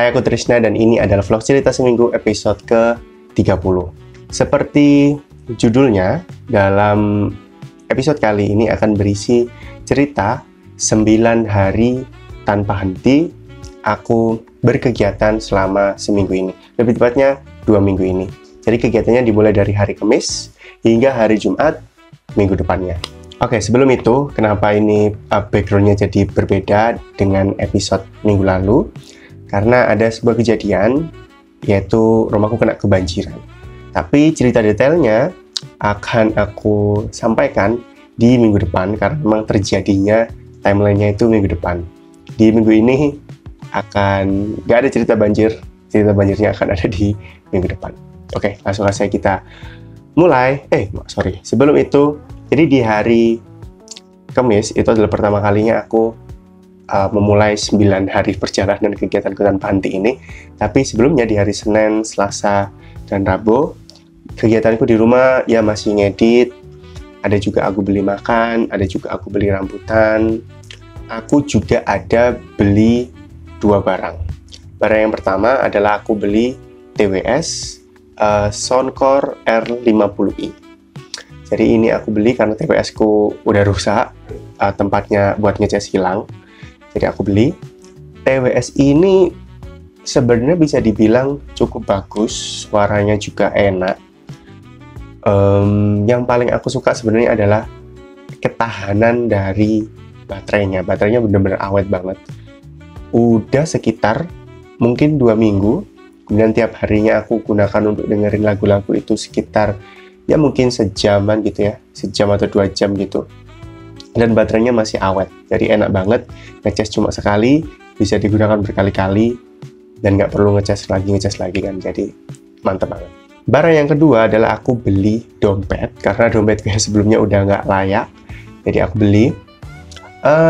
Hai, aku Trisna dan ini adalah vlog cerita seminggu episode ke-30. Seperti judulnya, dalam episode kali ini akan berisi cerita 9 hari tanpa henti aku berkegiatan selama seminggu ini. Lebih tepatnya 2 minggu ini. Jadi kegiatannya dimulai dari hari Kamis hingga hari Jumat minggu depannya. Oke, sebelum itu, kenapa ini backgroundnya jadi berbeda dengan episode minggu lalu? Karena ada sebuah kejadian, yaitu rumahku kena kebanjiran. Tapi cerita detailnya akan aku sampaikan di minggu depan, karena memang terjadinya timelinenya itu minggu depan. Di minggu ini akan gak ada cerita banjir, cerita banjirnya akan ada di minggu depan. Oke, langsung saja kita mulai. Sebelum itu, jadi di hari Kamis itu adalah pertama kalinya aku memulai 9 hari perjalanan kegiatanku tanpa henti ini. Tapi sebelumnya di hari Senin, Selasa, dan Rabu kegiatanku di rumah ya masih ngedit. Ada juga aku beli makan, ada juga aku beli rambutan. Aku juga ada beli 2 barang. Barang yang pertama adalah aku beli TWS Soundcore R50i. Jadi ini aku beli karena TWS ku udah rusak, tempatnya buat ngecas hilang. Jadi aku beli. TWS ini sebenarnya bisa dibilang cukup bagus, suaranya juga enak. Yang paling aku suka sebenarnya adalah ketahanan dari baterainya. Baterainya benar-benar awet banget. Udah sekitar mungkin 2 minggu. Kemudian tiap harinya aku gunakan untuk dengerin lagu-lagu itu sekitar ya mungkin sejaman gitu ya, sejam atau 2 jam gitu. Dan baterainya masih awet, jadi enak banget. Ngecas cuma sekali, bisa digunakan berkali-kali, dan nggak perlu ngecas lagi kan, jadi mantep banget. Barang yang kedua adalah aku beli dompet, karena dompet gue sebelumnya udah nggak layak, jadi aku beli.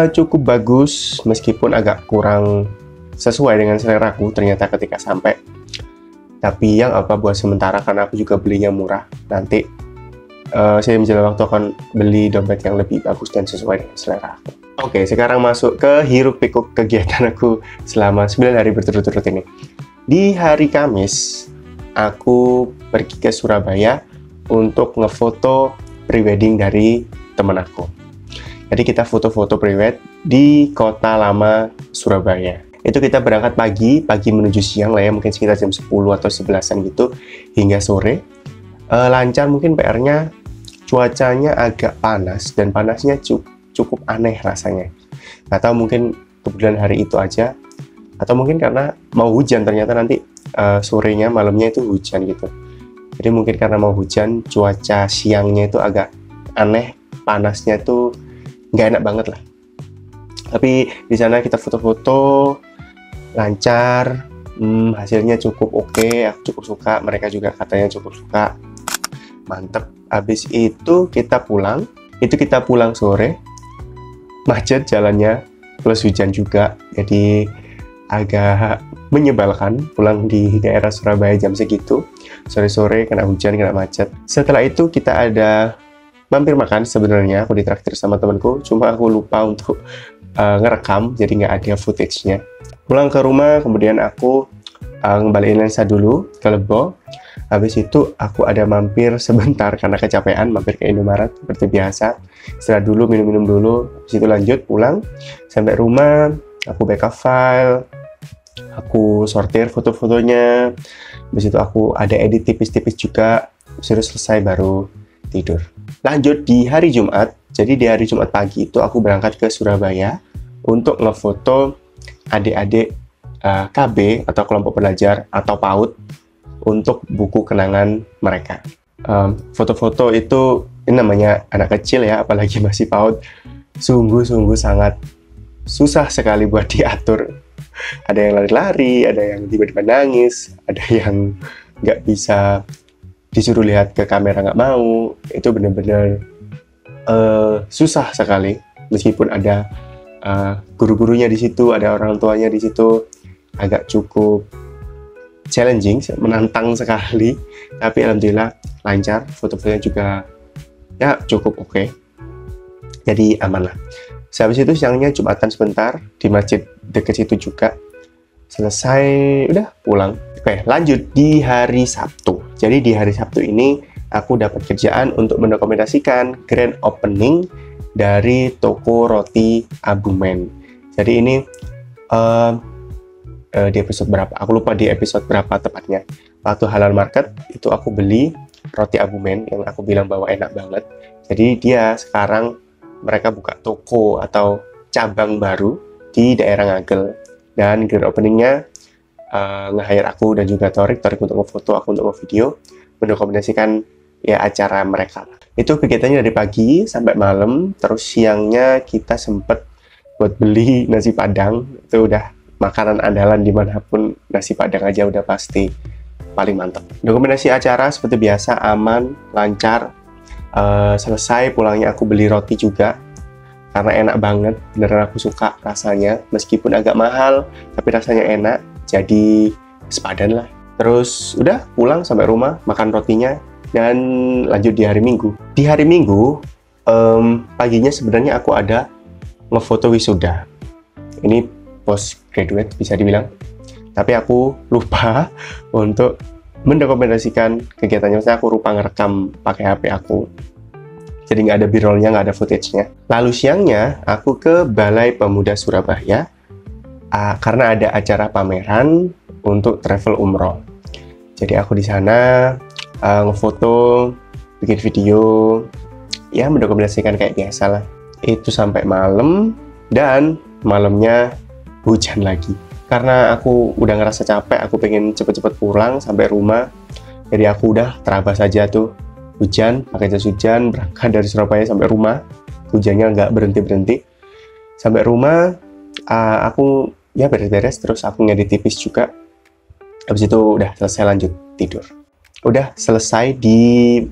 Cukup bagus, meskipun agak kurang sesuai dengan seleraku ternyata ketika sampai. Tapi yang apa buat sementara, karena aku juga belinya murah. Nanti saya menjelang waktu akan beli dompet yang lebih bagus dan sesuai dengan selera aku. Oke, sekarang masuk ke hiruk pikuk kegiatan aku selama 9 hari berturut-turut ini. Di hari Kamis, aku pergi ke Surabaya untuk ngefoto prewedding dari temen aku. Jadi kita foto-foto prewed di kota lama Surabaya. Itu kita berangkat pagi menuju siang lah ya, mungkin sekitar jam 10 atau 11-an gitu, hingga sore. Lancar, mungkin PR-nya cuacanya agak panas, dan panasnya cukup aneh rasanya. Nggak tahu, mungkin kebetulan hari itu aja, atau mungkin karena mau hujan, ternyata nanti sorenya, malamnya itu hujan gitu. Jadi mungkin karena mau hujan, cuaca siangnya itu agak aneh, panasnya itu nggak enak banget lah. Tapi di sana kita foto-foto, lancar, hasilnya cukup oke, aku cukup suka, mereka juga katanya cukup suka, mantep. Habis itu kita pulang sore, macet jalannya, plus hujan juga, jadi agak menyebalkan pulang di daerah Surabaya jam segitu, sore-sore kena hujan, kena macet. Setelah itu kita ada mampir makan, sebenarnya aku ditraktir sama temanku, cuma aku lupa untuk ngerekam, jadi nggak ada footage-nya. Pulang ke rumah, kemudian aku ngembaliin lensa dulu ke Lebo. Habis itu aku ada mampir sebentar karena kecapean, mampir ke Indomaret seperti biasa. Istirahat dulu, minum-minum dulu, habis itu lanjut pulang. Sampai rumah, aku backup file, aku sortir foto-fotonya. Habis itu aku ada edit tipis-tipis juga. Sudah selesai baru tidur. Lanjut di hari Jumat. Jadi di hari Jumat pagi itu aku berangkat ke Surabaya untuk ngefoto adik-adik KB atau kelompok belajar atau PAUD untuk buku kenangan mereka. Foto-foto itu, ini namanya anak kecil ya, apalagi masih PAUD, sungguh-sungguh sangat susah sekali buat diatur. Ada yang lari-lari, ada yang tiba-tiba nangis, ada yang nggak bisa disuruh lihat ke kamera nggak mau. Itu benar-benar susah sekali, meskipun ada guru-gurunya di situ, ada orang tuanya di situ, agak cukup challenging, menantang sekali, tapi alhamdulillah lancar, foto-fotonya juga ya cukup oke. Jadi aman lah. Sehabis itu siangnya Jumatan sebentar di masjid dekat situ juga. selesai, udah pulang. Oke, lanjut di hari Sabtu. Jadi di hari Sabtu ini aku dapat kerjaan untuk mendokumentasikan grand opening dari toko roti Abumen. Jadi ini di episode berapa? Aku lupa di episode berapa tepatnya. Waktu halal market itu aku beli roti Abumen yang aku bilang bahwa enak banget. Jadi dia sekarang mereka buka toko atau cabang baru di daerah Ngagel, dan grand openingnya nge-hire aku dan juga Torik untuk ngefoto, aku untuk ngevideo, mendokumentasikan ya acara mereka. Itu kegiatannya dari pagi sampai malam, terus siangnya kita sempet buat beli nasi padang. Itu udah makanan andalan dimanapun, nasi padang aja udah pasti paling mantap. Dokumentasi acara seperti biasa, aman, lancar. Selesai pulangnya aku beli roti juga karena enak banget, beneran aku suka rasanya, meskipun agak mahal tapi rasanya enak, jadi sepadan lah. Terus udah pulang sampai rumah, makan rotinya, dan lanjut di hari Minggu. Di hari Minggu paginya sebenarnya aku ada ngefoto wisuda. Ini post graduate bisa dibilang, tapi aku lupa untuk mendokumentasikan kegiatannya. Maksudnya aku lupa ngerekam pakai HP aku, jadi nggak ada b-rollnya, nggak ada footage-nya. Lalu siangnya aku ke Balai Pemuda Surabaya karena ada acara pameran untuk travel umroh. Jadi aku di sana ngefoto, bikin video, ya mendokumentasikan kayak biasa lah. Itu sampai malam, dan malamnya hujan lagi. Karena aku udah ngerasa capek, aku pengen cepet-cepet pulang sampai rumah. Jadi aku udah terabas aja tuh hujan, pakai jas hujan, berangkat dari Surabaya sampai rumah. Hujannya nggak berhenti-berhenti. Sampai rumah, aku ya beres-beres, terus aku ngedit tipis juga. Habis itu udah selesai, lanjut tidur. Udah selesai di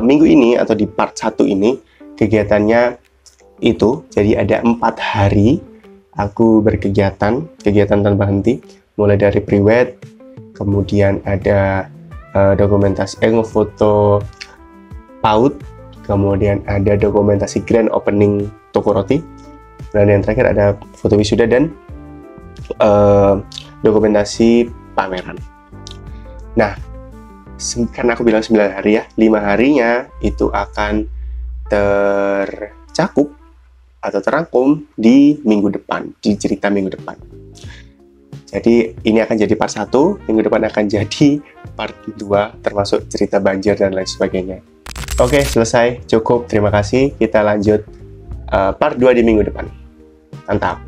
minggu ini atau di part 1 ini, kegiatannya itu. Jadi ada 4 hari aku berkegiatan tanpa henti, mulai dari pre-wed, kemudian ada dokumentasi ngefoto PAUD, kemudian ada dokumentasi grand opening toko roti, dan yang terakhir ada foto wisuda dan dokumentasi pameran. Nah, karena aku bilang 9 hari ya, 5 harinya itu akan tercakup atau terangkum di minggu depan, di cerita minggu depan. Jadi ini akan jadi part 1, minggu depan akan jadi part 2, termasuk cerita banjir dan lain sebagainya. Oke, selesai, cukup, terima kasih. Kita lanjut part 2 di minggu depan. Mantap.